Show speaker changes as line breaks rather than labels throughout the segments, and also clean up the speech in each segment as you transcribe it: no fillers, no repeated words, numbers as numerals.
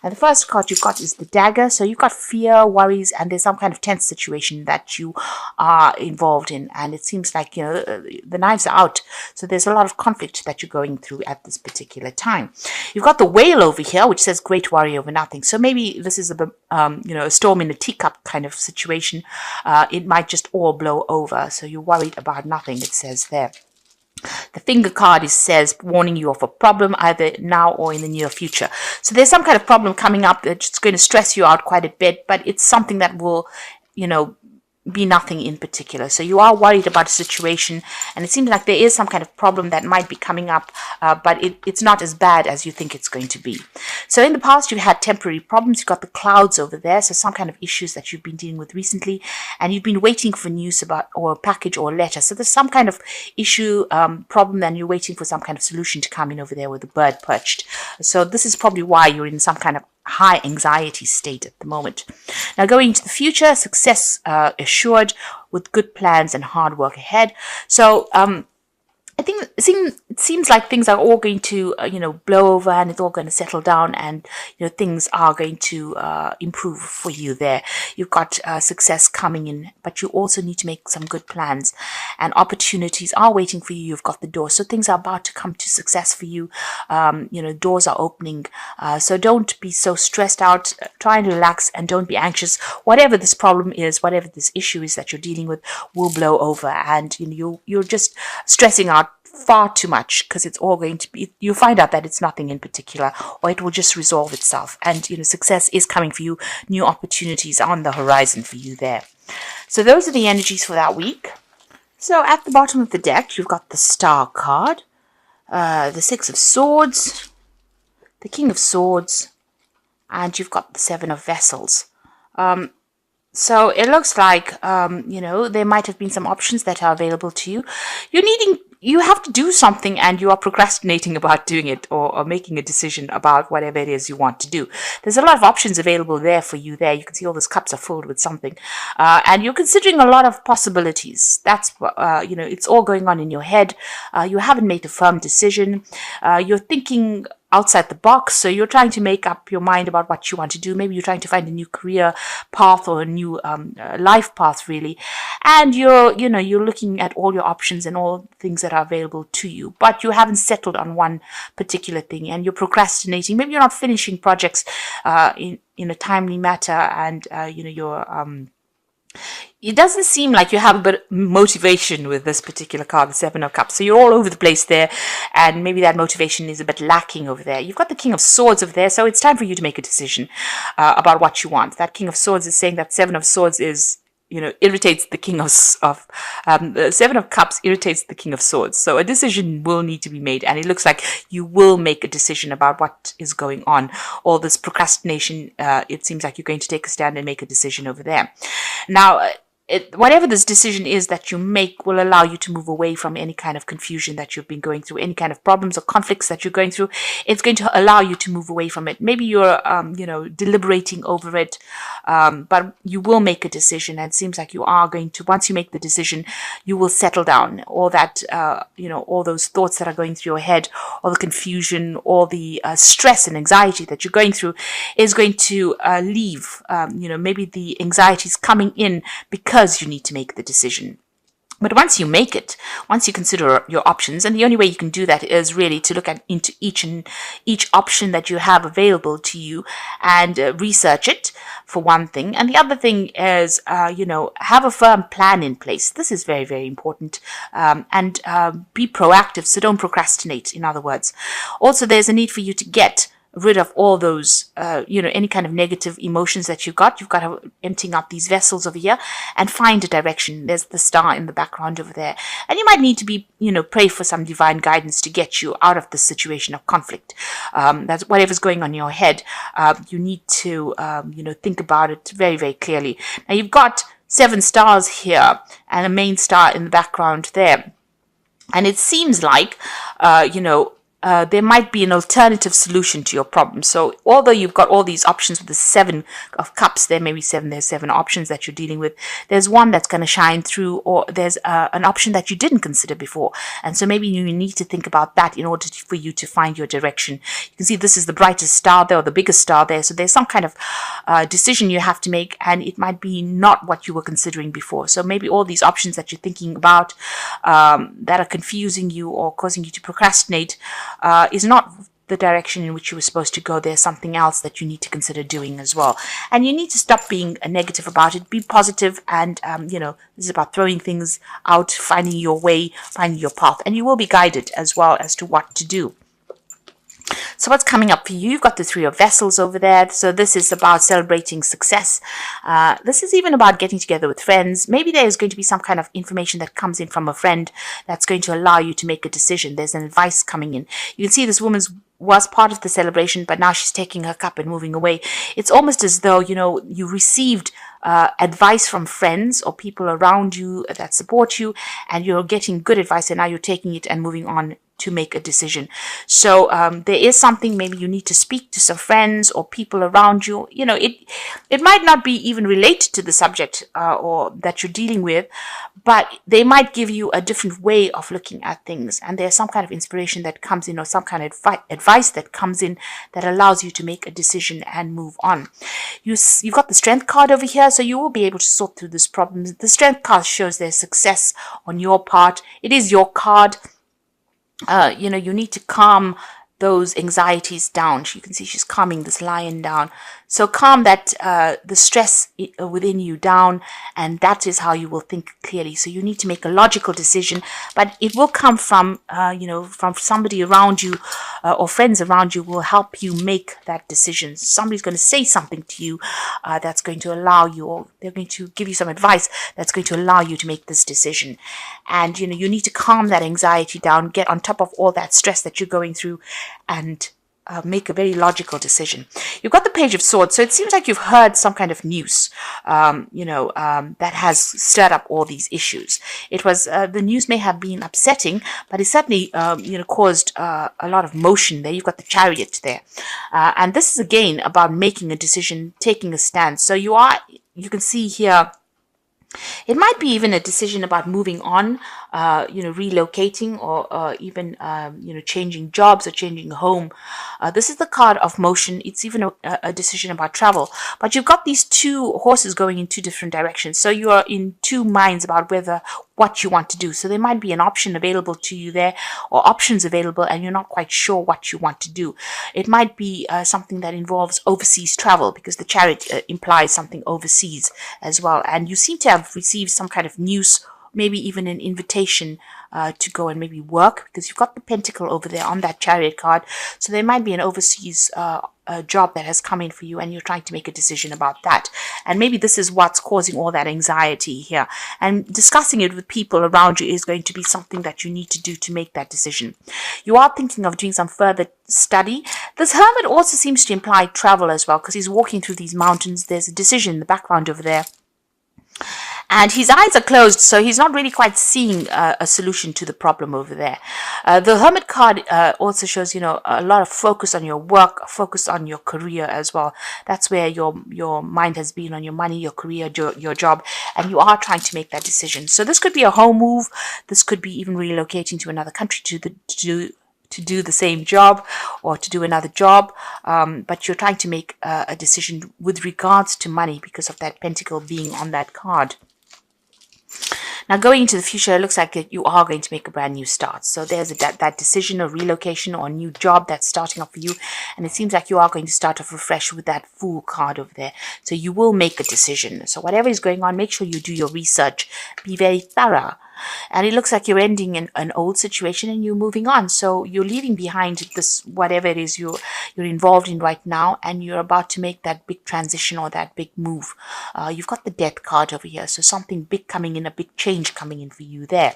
And the first card you've got is the dagger. So you've got fear, worries, and there's some kind of tense situation that you are involved in. And it seems like, the knives are out. So there's a lot of conflict that you're going through at this particular time. You've got the whale over here, which says great worry over nothing. So maybe this is a storm in a teacup kind of situation. It might just all blow over. So you're worried about nothing, it says there. The finger card says warning you of a problem either now or in the near future. So there's some kind of problem coming up that's going to stress you out quite a bit, but it's something that will, be nothing in particular. So you are worried about a situation, and it seems like there is some kind of problem that might be coming up, but it's not as bad as you think it's going to be. So in the past, you've had temporary problems. You've got the clouds over there, so some kind of issues that you've been dealing with recently, and you've been waiting for news about, or a package or a letter. So there's some kind of issue, problem, and you're waiting for some kind of solution to come in over there with the bird perched. So this is probably why you're in some kind of high anxiety state at the moment. Now going into the future, success assured with good plans and hard work ahead. So I think it seems like things are all going to, blow over, and it's all going to settle down, and, things are going to improve for you there. You've got success coming in, but you also need to make some good plans, and opportunities are waiting for you. You've got the door. So things are about to come to success for you. Doors are opening. So don't be so stressed out. Try and relax and don't be anxious. Whatever this problem is, whatever this issue is that you're dealing with will blow over, and, you're just stressing out far too much, because it's all going to be, you find out that it's nothing in particular, or it will just resolve itself, and success is coming for you. New opportunities are on the horizon for you there. So those are the energies for that week. So at the bottom of the deck, you've got the Star card, the Six of Swords, the King of Swords, and you've got the Seven of Vessels. So it looks like, there might have been some options that are available to you. You have to do something, and you are procrastinating about doing it, or making a decision about whatever it is you want to do. There's a lot of options available there for you there. You can see all those cups are filled with something. And you're considering a lot of possibilities. That's, it's all going on in your head. You haven't made a firm decision. You're thinking outside the box, so you're trying to make up your mind about what you want to do. Maybe you're trying to find a new career path, or a new life path, really. And you're looking at all your options and all things that are available to you, but you haven't settled on one particular thing, and you're procrastinating. Maybe you're not finishing projects in a timely matter, and it doesn't seem like you have a bit of motivation with this particular card, the Seven of Cups. So you're all over the place there, and maybe that motivation is a bit lacking over there. You've got the King of Swords over there, so it's time for you to make a decision about what you want. That King of Swords is saying that Seven of Swords is, irritates the King of the Seven of Cups irritates the King of Swords. So a decision will need to be made, and it looks like you will make a decision about what is going on. All this procrastination, it seems like you're going to take a stand and make a decision over there. Now, whatever this decision is that you make will allow you to move away from any kind of confusion that you've been going through, any kind of problems or conflicts that you're going through. It's going to allow you to move away from it. Maybe you're, deliberating over it, but you will make a decision. And it seems like you are going to, once you make the decision, you will settle down. All that, all those thoughts that are going through your head, all the confusion, all the stress and anxiety that you're going through is going to leave. Maybe the anxiety is coming in because you need to make the decision. But once you make it, once you consider your options, and the only way you can do that is really to look into each option that you have available to you, and research it, for one thing. And the other thing is, have a firm plan in place. This is very, very important. And be proactive, so don't procrastinate, in other words. Also, there's a need for you to get rid of all those, any kind of negative emotions that you've got. You've got to emptying out these vessels over here and find a direction. There's the star in the background over there. And you might need to be, pray for some divine guidance to get you out of the situation of conflict. That's whatever's going on in your head. You need to, think about it very, very clearly. Now, you've got 7 stars here and a main star in the background there. And it seems like, there might be an alternative solution to your problem. So although you've got all these options with the 7 of cups, there may be 7, there's 7 options that you're dealing with. There's one that's going to shine through, or there's an option that you didn't consider before. And so maybe you need to think about that in order for you to find your direction. You can see this is the brightest star there, or the biggest star there. So there's some kind of decision you have to make, and it might be not what you were considering before. So maybe all these options that you're thinking about that are confusing you or causing you to procrastinate is not the direction in which you were supposed to go. There's something else that you need to consider doing as well. And you need to stop being negative about it. Be positive, and, this is about throwing things out, finding your way, finding your path. And you will be guided as well as to what to do. So what's coming up for you? You've got the 3 of Vessels over there. So this is about celebrating success. This is even about getting together with friends. Maybe there is going to be some kind of information that comes in from a friend that's going to allow you to make a decision. There's an advice coming in. You can see this woman was part of the celebration, but now she's taking her cup and moving away. It's almost as though, you received advice from friends or people around you that support you, and you're getting good advice, and now you're taking it and moving on to make a decision. So there is something, maybe you need to speak to some friends or people around you. It might not be even related to the subject or that you're dealing with, but they might give you a different way of looking at things, and there's some kind of inspiration that comes in, or some kind of advice that comes in that allows you to make a decision and move on. You've got the Strength card over here, so you will be able to sort through this problem. The Strength card shows there's success on your part. It is your card. You need to calm those anxieties down. You can see she's calming this lion down. So calm that the stress within you down, and that is how you will think clearly. So you need to make a logical decision, but it will come from from somebody around you, or friends around you will help you make that decision. Somebody's going to say something to you that's going to allow you, or they're going to give you some advice that's going to allow you to make this decision. And you need to calm that anxiety down, get on top of all that stress that you're going through, and make a very logical decision. You've got the Page of Swords, so it seems like you've heard some kind of news, that has stirred up all these issues. It was the news may have been upsetting, but it certainly caused a lot of motion there. You've got the Chariot there, and this is again about making a decision, taking a stance. So you can see here, it might be even a decision about moving on, relocating, or even, changing jobs or changing home. This is the card of motion. It's even a decision about travel. But you've got these 2 horses going in 2 different directions. So you are in 2 minds about what you want to do. So there might be an option available to you there, or options available, and you're not quite sure what you want to do. It might be something that involves overseas travel, because the Chariot implies something overseas as well. And you seem to have received some kind of news, maybe even an invitation to go and maybe work, because you've got the Pentacle over there on that Chariot card. So there might be an overseas job that has come in for you, and you're trying to make a decision about that. And maybe this is what's causing all that anxiety here. And discussing it with people around you is going to be something that you need to do to make that decision. You are thinking of doing some further study. This Hermit also seems to imply travel as well, because he's walking through these mountains. There's a decision in the background over there. And his eyes are closed, so he's not really quite seeing a solution to the problem over there. The Hermit card also shows, a lot of focus on your work, focus on your career as well. That's where your mind has been, on your money, your career, your job, and you are trying to make that decision. So this could be a home move. This could be even relocating to another country to do the same job, or to do another job, but you're trying to make a decision with regards to money, because of that Pentacle being on that card. Now, going into the future, it looks like you are going to make a brand new start. So there's that decision of relocation or a new job that's starting off for you. And it seems like you are going to start off afresh with that Fool card over there. So you will make a decision. So whatever is going on, make sure you do your research. Be very thorough. And it looks like you're ending an old situation and you're moving on. So you're leaving behind this, whatever it is you're involved in right now, and you're about to make that big transition or that big move. You've got the Death card over here. So something big coming in, a big change coming in for you there.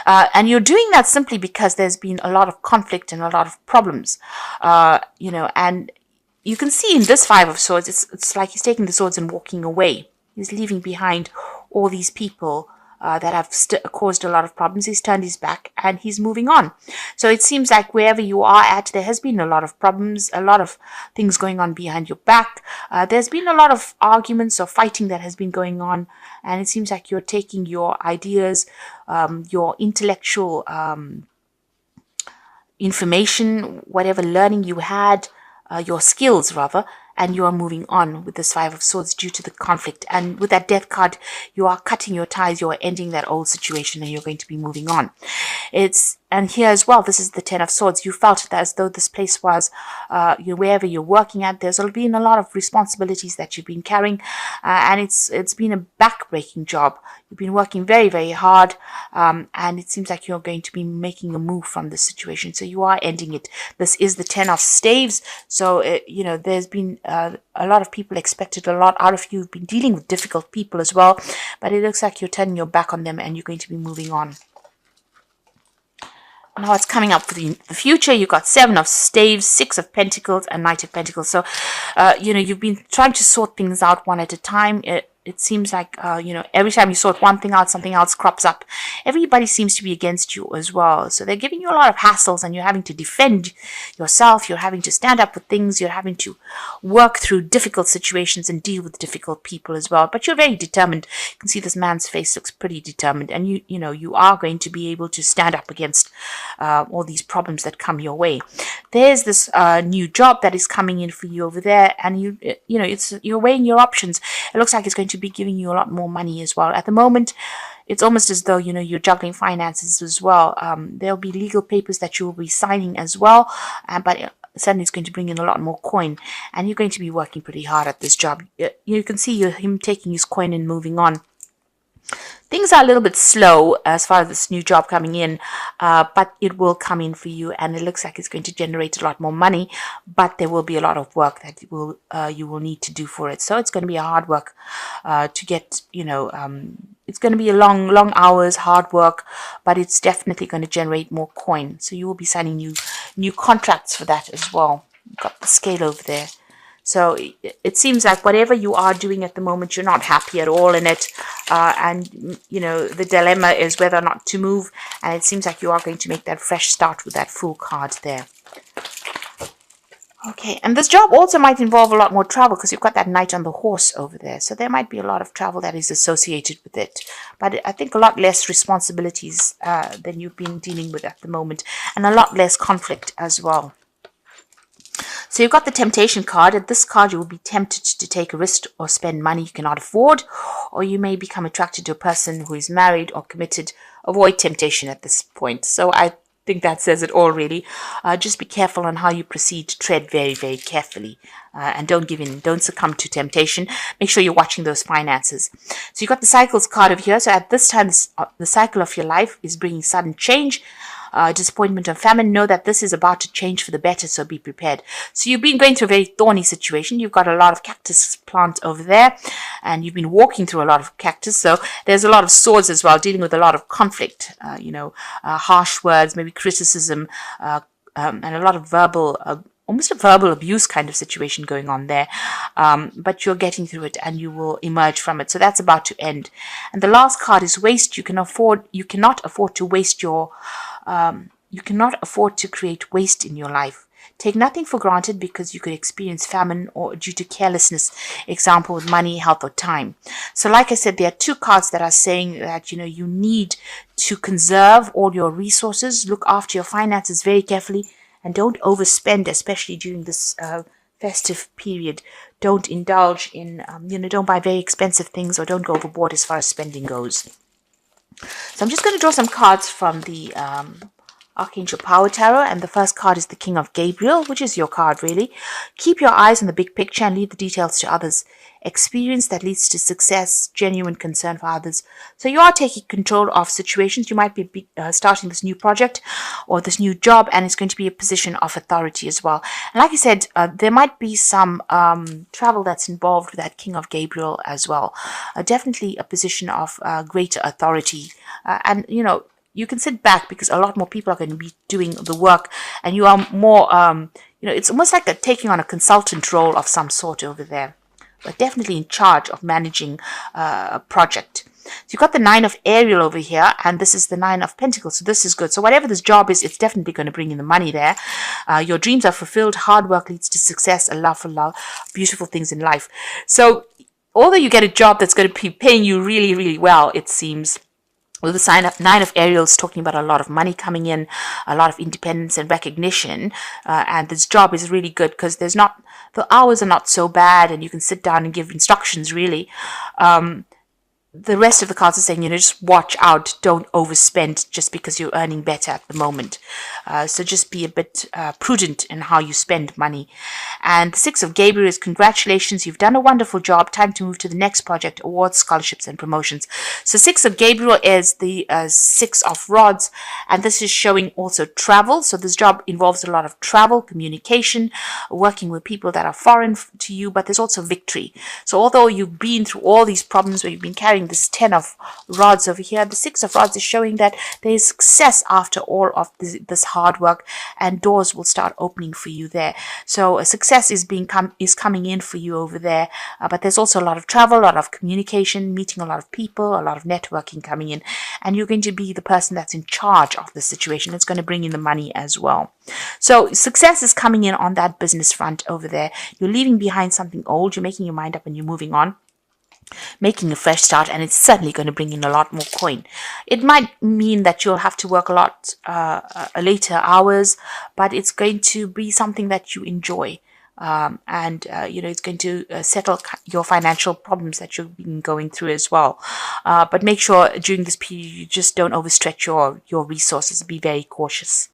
And you're doing that simply because there's been a lot of conflict and a lot of problems, and you can see in this Five of Swords, it's like he's taking the swords and walking away. He's leaving behind all these people that have caused a lot of problems. He's turned his back and he's moving on. So it seems like wherever you are at, there has been a lot of problems, a lot of things going on behind your back. There's been a lot of arguments or fighting that has been going on, and it seems like you're taking your ideas, your intellectual information, whatever learning you had, your skills rather, and you are moving on with this Five of Swords due to the conflict. And with that Death card, you are cutting your ties, you are ending that old situation, and you're going to be moving on. And here as well, this is the Ten of Swords. You felt that as though this place was, wherever you're working at, there's been a lot of responsibilities that you've been carrying, and it's been a back-breaking job. You've been working very, very hard, and it seems like you're going to be making a move from this situation. So you are ending it. This is the Ten of Staves. So, there's been a lot of people expected a lot out of you. You've been dealing with difficult people as well, but it looks like you're turning your back on them and you're going to be moving on. Now it's coming up for the future. You've got Seven of Staves, Six of Pentacles, and Knight of Pentacles. So, you've been trying to sort things out one at a time. It seems like, every time you sort one thing out, something else crops up. Everybody seems to be against you as well. So they're giving you a lot of hassles and you're having to defend yourself. You're having to stand up for things. You're having to work through difficult situations and deal with difficult people as well. But you're very determined. You can see this man's face looks pretty determined. And you are going to be able to stand up against all these problems that come your way. There's this new job that is coming in for you over there. And you're weighing your options. It looks like it's going to be giving you a lot more money as well. At the moment, it's almost as though, you're juggling finances as well. There'll be legal papers that you will be signing as well, but suddenly it's going to bring in a lot more coin, and you're going to be working pretty hard at this job. You can see him taking his coin and moving on. Things are a little bit slow as far as this new job coming in, but it will come in for you, and it looks like it's going to generate a lot more money, but there will be a lot of work that you will need to do for it. So it's going to be a hard work to get, it's going to be a long hours, hard work, but it's definitely going to generate more coin. So you will be signing new contracts for that as well. You've got the scale over there. So it seems like whatever you are doing at the moment, you're not happy at all in it. And the dilemma is whether or not to move. And it seems like you are going to make that fresh start with that Fool card there. Okay, and this job also might involve a lot more travel because you've got that Knight on the horse over there. So there might be a lot of travel that is associated with it. But I think a lot less responsibilities than you've been dealing with at the moment. And a lot less conflict as well. So you've got the Temptation card. At this card, you will be tempted to take a risk or spend money you cannot afford, or you may become attracted to a person who is married or committed. Avoid temptation at this point. So I think that says it all, really. Just be careful on how you proceed. Tread very, very carefully, and don't give in. Don't succumb to temptation. Make sure you're watching those finances. So you've got the Cycles card over here. So at this time, the cycle of your life is bringing sudden change. Disappointment and famine. Know that this is about to change for the better, so be prepared. So you've been going through a very thorny situation. You've got a lot of cactus plant over there, and you've been walking through a lot of cactus. So there's a lot of swords as well, dealing with a lot of conflict, harsh words, maybe criticism, and a lot of verbal, almost a verbal abuse kind of situation going on there. But you're getting through it and you will emerge from it. So that's about to end. And the last card is waste. You cannot afford to waste your you cannot afford to create waste in your life. Take nothing for granted because you could experience famine or due to carelessness, example with money, health, or time. So like I said, there are two cards that are saying that, you need to conserve all your resources, look after your finances very carefully, and don't overspend, especially during this festive period. Don't indulge in, don't buy very expensive things or don't go overboard as far as spending goes. So I'm just going to draw some cards from the Archangel Power Tarot, and the first card is the King of Gabriel, which is your card really. Keep your eyes on the big picture and leave the details to others. Experience that leads to success, genuine concern for others. So you are taking control of situations. You might be starting this new project or this new job, and it's going to be a position of authority as well. And like I said, there might be some travel that's involved with that King of Gabriel as well. Definitely a position of greater authority. And, you can sit back because a lot more people are going to be doing the work, and you are more, it's almost like taking on a consultant role of some sort over there. but definitely in charge of managing a project. So you've got the Nine of Ariel over here, and this is the Nine of Pentacles. So this is good. So whatever this job is, it's definitely going to bring in the money there. Your dreams are fulfilled. Hard work leads to success. A love for love. Beautiful things in life. So although you get a job that's going to be paying you really, really well, it seems, well, the Nine of Ariel is talking about a lot of money coming in, a lot of independence and recognition, and this job is really good because the hours are not so bad, and you can sit down and give instructions, really. The rest of the cards are saying, just watch out, don't overspend just because you're earning better at the moment. So just be a bit prudent in how you spend money. And the Six of Gabriel is congratulations, you've done a wonderful job, time to move to the next project, awards, scholarships, and promotions. So Six of Gabriel is the Six of Rods, and this is showing also travel. So this job involves a lot of travel, communication, working with people that are foreign to you, but there's also victory. So although you've been through all these problems where you've been carrying this 10 of rods over here, the 6 of rods is showing that there is success after all of this hard work, and doors will start opening for you there. So a success is coming in for you over there, but there's also a lot of travel, a lot of communication, meeting a lot of people, a lot of networking coming in, and you're going to be the person that's in charge of the situation. It's going to bring in the money as well. So success is coming in on that business front over there. You're leaving behind something old, you're making your mind up, and you're moving on, making a fresh start, and it's certainly going to bring in a lot more coin. It might mean that you'll have to work a lot later hours, but it's going to be something that you enjoy. It's going to settle your financial problems that you've been going through as well. But make sure during this period you just don't overstretch your resources. Be very cautious.